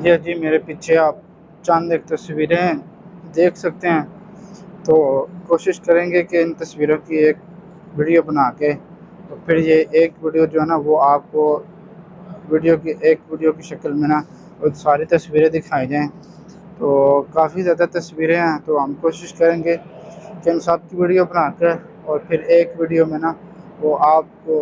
ये जी मेरे पीछे आप चंद एक तस्वीरें देख सकते हैं। तो कोशिश करेंगे कि इन तस्वीरों की एक वीडियो बना के तो फिर ये एक वीडियो जो है ना वो आपको वीडियो की शक्ल में ना वो सारी तस्वीरें दिखाई जाएँ। तो काफ़ी ज़्यादा तस्वीरें हैं, तो हम कोशिश करेंगे कि इन सब की वीडियो बनाकर और फिर एक वीडियो में ना वो आपको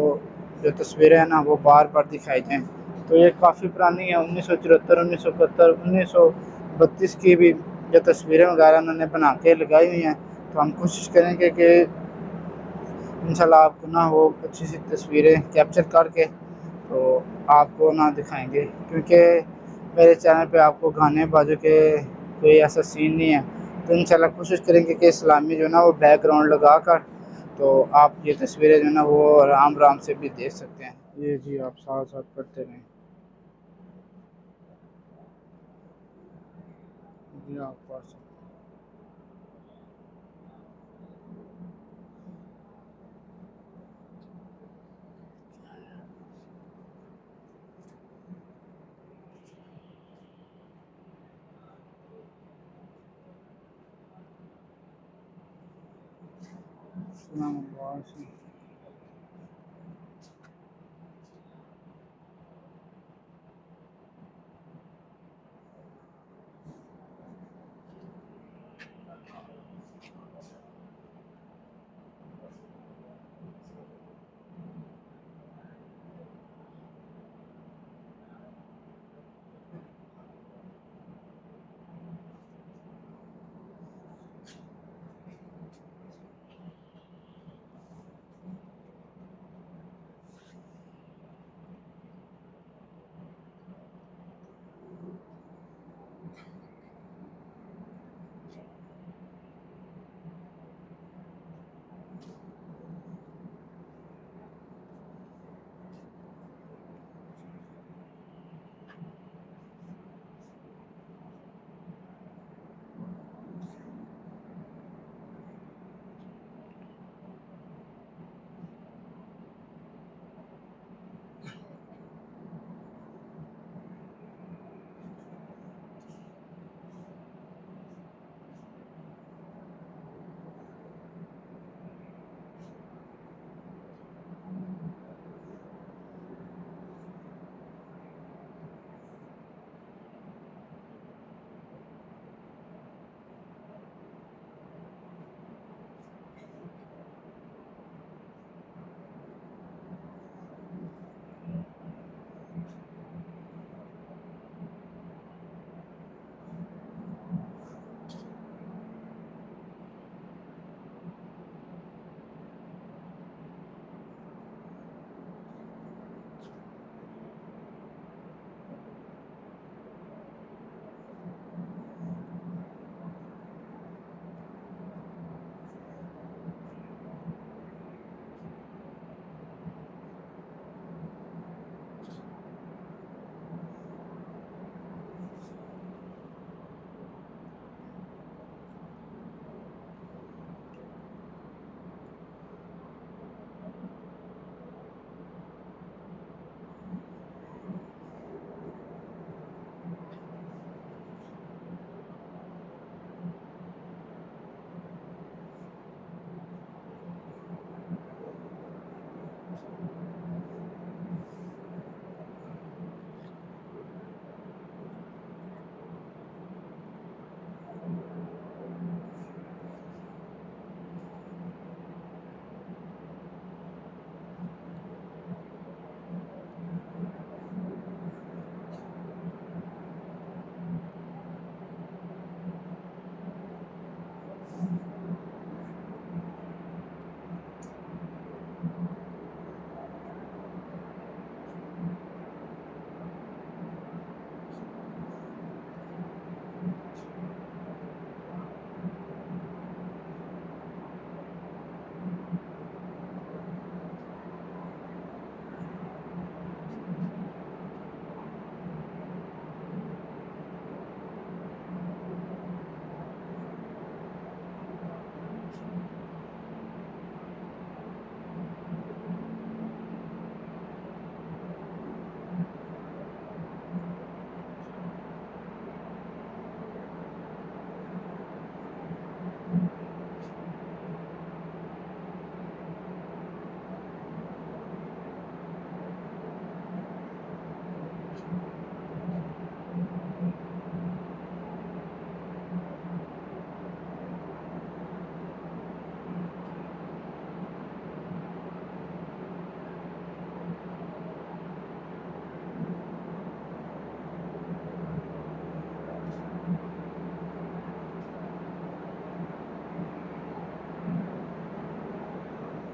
जो तस्वीरें हैं ना वो बार-बार दिखाई जाएँ। तो ये काफ़ी पुरानी है, 1974, 1971, 1932 की भी जो तस्वीरें वगैरह उन्होंने बना के लगाई हुई हैं। तो हम कोशिश करेंगे कि इंशाल्लाह आपको ना वो अच्छी सी तस्वीरें कैप्चर करके तो आपको ना दिखाएँगे, क्योंकि मेरे चैनल पे आपको गाने बाजों के कोई ऐसा सीन नहीं है। तो इंशाल्लाह कोशिश करेंगे कि इस्लामी जो है ना वो बैकग्राउंड लगाकर तो आप ये तस्वीरें जो है ना वो आराम-आराम से भी देख सकते हैं। ये जी आप साथ-साथ पढ़ते रहें। जी आप पढ़ सकते हैं। अस्सलाम वालेकुम।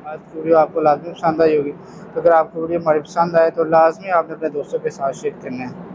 आज की वीडियो आपको लाजमी पसंद आई होगी। तो अगर आपको वीडियो हमारी पसंद आए तो लाजमी आपने अपने दोस्तों के साथ शेयर करना है।